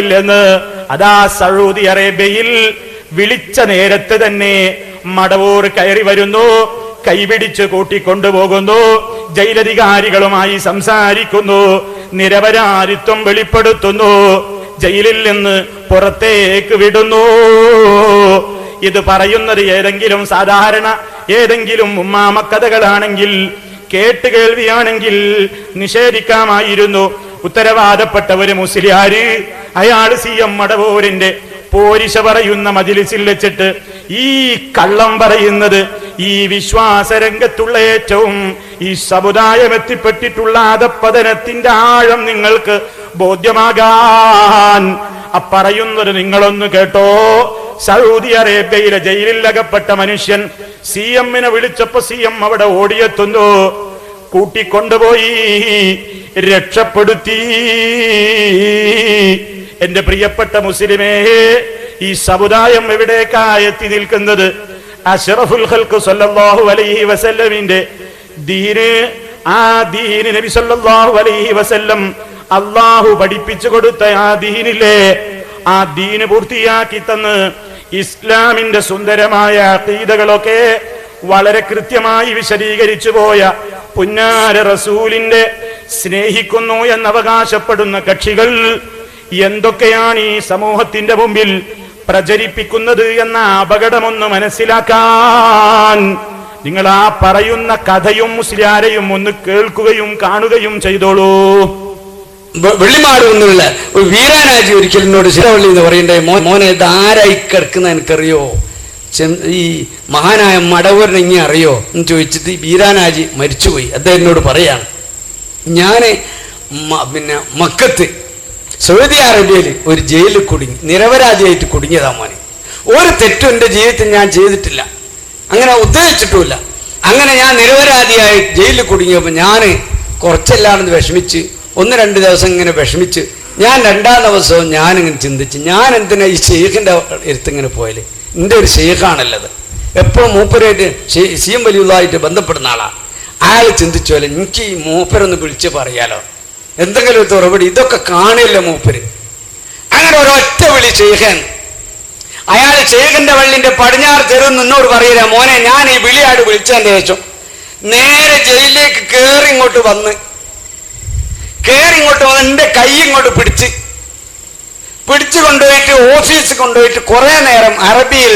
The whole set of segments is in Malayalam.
എന്ന് അതാ സൗദി അറേബ്യയിൽ വിളിച്ച നേരത്തെ തന്നെ മടവൂർ കയറി വരുന്നു, കൈപിടിച്ച് കൂട്ടിക്കൊണ്ടുപോകുന്നു, ജയിലധികാരികളുമായി സംസാരിക്കുന്നു, നിരപരാധിത്വം വെളിപ്പെടുത്തുന്നു, ജയിലിൽ നിന്ന് പുറത്തേക്ക് വിടുന്നു. ഇത് പറയുന്നത് ഏതെങ്കിലും സാധാരണ ഏതെങ്കിലും ഉമ്മാമക്കഥകളാണെങ്കിൽ, കേട്ടുകേൾവിയാണെങ്കിൽ നിഷേധിക്കാമായിരുന്നു. ഉത്തരവാദപ്പെട്ടവര് മുസ്ലിയാര്, അയാൾ CM മടവൂരിന്റെ പോരിശ പറയുന്ന മജ്‌ലിസിൽ വെച്ചിട്ട് ഈ കള്ളം പറയുന്നത് ഈ വിശ്വാസരംഗത്തുള്ള ഏറ്റവും ഈ സമുദായം എത്തിപ്പെട്ടിട്ടുള്ള അധപ്പതനത്തിന്റെ ആഴം നിങ്ങൾക്ക് ബോധ്യമാകാൻ പറയുന്നത് നിങ്ങളൊന്ന് കേട്ടോ. സൗദി അറേബ്യയിലെ ജയിലിൽ അകപ്പെട്ട മനുഷ്യൻ CMനെ വിളിച്ചപ്പോ CM അവിടെ ഓടിയെത്തുന്നു, കൂട്ടിക്കൊണ്ടുപോയി രക്ഷപ്പെടുത്തി. എന്റെ പ്രിയപ്പെട്ട മുസ്ലിമേ, ഈ സമുദായം എവിടേക്കായി എത്തി നിൽക്കുന്നത്? അഷ്റഫുൽ ഖൽഖ് സല്ലല്ലാഹു അലൈഹി വസല്ലമിന്റെ ദീന്, ആ ദീന് നബി സല്ലല്ലാഹു അലൈഹി വസല്ലം അല്ലാഹു പഠിപ്പിച്ചു കൊടുത്ത ആ ദീനിലെ ആ ദീന് പൂർത്തിയാക്കി തന്ന് ഇസ്ലാമിന്റെ സുന്ദരമായ അഖീദകളൊക്കെ വളരെ കൃത്യമായി വിശദീകരിച്ചു പോയ പുന്നാര റസൂലിന്റെ സ്നേഹിക്കുന്നു എന്നവകാശപ്പെടുന്ന കക്ഷികൾ എന്തൊക്കെയാണ് ഈ സമൂഹത്തിന്റെ മുമ്പിൽ പ്രചരിപ്പിക്കുന്നത് എന്ന അപകടമൊന്ന് മനസ്സിലാക്കാൻ നിങ്ങൾ ആ പറയുന്ന കഥയും മുസ്ലിയാരെയും ഒന്ന് കേൾക്കുകയും കാണുകയും ചെയ്തോളൂ. വെള്ളിമാട് എന്നുള്ള ഒരു വീരാനാജി ഒരിക്കൽ എന്നോട് ശിരവള്ളി എന്ന് പറയണ്ടേ, മോനെ ഇത് ആരായി കിടക്കുന്ന എനിക്കറിയോ, ഈ മഹാനായ മടവൂരിനെ ഇങ്ങനെ അറിയോ എന്ന് ചോദിച്ചിട്ട് ഈ വീരാനാജി മരിച്ചുപോയി. അദ്ദേഹം എന്നോട് പറയാണ്, ഞാൻ പിന്നെ മക്കത്ത് സൗദി അറേബ്യയിൽ ഒരു ജയിലിൽ കുടുങ്ങി, നിരപരാധിയായിട്ട് കുടുങ്ങിയതാ മോനെ. ഒരു തെറ്റും എൻ്റെ ജീവിതത്തിൽ ഞാൻ ചെയ്തിട്ടില്ല, അങ്ങനെ ഉദ്ദേശിച്ചിട്ടുമില്ല. അങ്ങനെ ഞാൻ നിരപരാധിയായി ജയിലിൽ കുടുങ്ങിയപ്പോൾ ഞാൻ കുറച്ചെല്ലാണെന്ന് വിഷമിച്ച് 1-2 ദിവസം ഇങ്ങനെ വിഷമിച്ച് ഞാൻ 2-ാം ദിവസവും ഞാനിങ്ങനെ ചിന്തിച്ച്, ഞാൻ എന്തിനാ ഈ ഷെയ്ഖിൻ്റെ അടുത്തിങ്ങനെ പോയാലേ, എൻ്റെ ഒരു ഷെയ്ഖാണല്ലത്, എപ്പോഴും മൂപ്പരായിട്ട് CM വലിയതായിട്ട് ബന്ധപ്പെടുന്ന ആളാണ്. അയാൾ ചിന്തിച്ചോലെ എനിക്ക് ഈ മൂപ്പരൊന്ന് വിളിച്ച് പറയാലോ, എന്തെങ്കിലും ഒരു ഉറപടി, ഇതൊക്കെ കാണില്ല മൂപ്പര്. അങ്ങനെ ഒരൊറ്റ വിളി ഷെയ്ഖൻ. അയാൾ ഷെയ്ഖിന്റെ വള്ളിന്റെ പടിഞ്ഞാറ് തെരുവ് നിന്നോട് പറയില്ല, മോനെ ഞാൻ ഈ വിളിയാട് വിളിച്ചതിന്റെ ശേഷം നേരെ ജയിലിലേക്ക് കയറി ഇങ്ങോട്ട് വന്ന് എൻ്റെ കൈ ഇങ്ങോട്ട് പിടിച്ച് കൊണ്ടുപോയിട്ട് ഓഫീസിൽ കൊണ്ടുപോയിട്ട് കുറെ നേരം അറബിയിൽ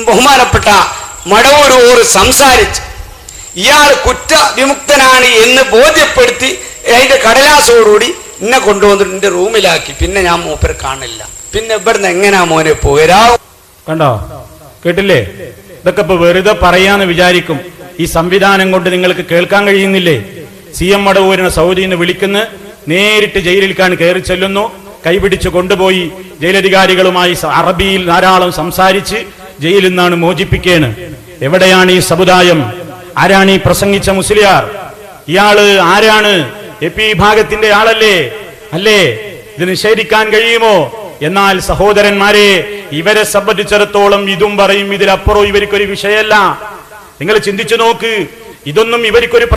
ബഹുമാനപ്പെട്ട മടവൂർ സംസാരിച്ച് ഇയാൾ കുറ്റവിമുക്തനാണ് എന്ന് ബോധ്യപ്പെടുത്തി അതിന്റെ കടലാസോടുകൂടി എന്നെ കൊണ്ടുവന്നിട്ട് എന്റെ റൂമിലാക്കി. പിന്നെ ഞാൻ മൂപ്പരെ കാണില്ല. പിന്നെ ഇവിടുന്ന് എങ്ങനെയാ മോനെ പോരാ? കണ്ടോ, കേട്ടില്ലേ? ഇതൊക്കെ ഇപ്പൊ വെറുതെ പറയാന്ന് വിചാരിക്കും. ഈ സംവിധാനം കൊണ്ട് നിങ്ങൾക്ക് കേൾക്കാൻ കഴിയുന്നില്ലേ? CM മടവൂരിനെ സൗദിയിൽ നിന്ന് വിളിക്കുന്ന, നേരിട്ട് ജയിലിൽക്കാൻ കയറി ചെല്ലുന്നു, കൈപിടിച്ച് കൊണ്ടുപോയി ജയിലധികാരികളുമായി അറബിയിൽ ധാരാളം സംസാരിച്ച് ജയിലിൽ നിന്നാണ് മോചിപ്പിക്കേണ്. എവിടെയാണ് ഈ സമുദായം? ആരാണ് ഈ പ്രസംഗിച്ച മുസ്ലിയാർ? ഇയാള് ആരാണ്? AP വിഭാഗത്തിന്റെ ആളല്ലേ? അല്ലേ? ഇത് നിഷേധിക്കാൻ കഴിയുമോ? എന്നാൽ സഹോദരന്മാരെ, ഇവരെ സംബന്ധിച്ചിടത്തോളം ഇതും പറയും, ഇതിലപ്പുറം ഇവർക്കൊരു വിഷയമല്ല. നിങ്ങൾ ചിന്തിച്ചു നോക്ക്, ഇതൊന്നും ഇവർക്കൊരു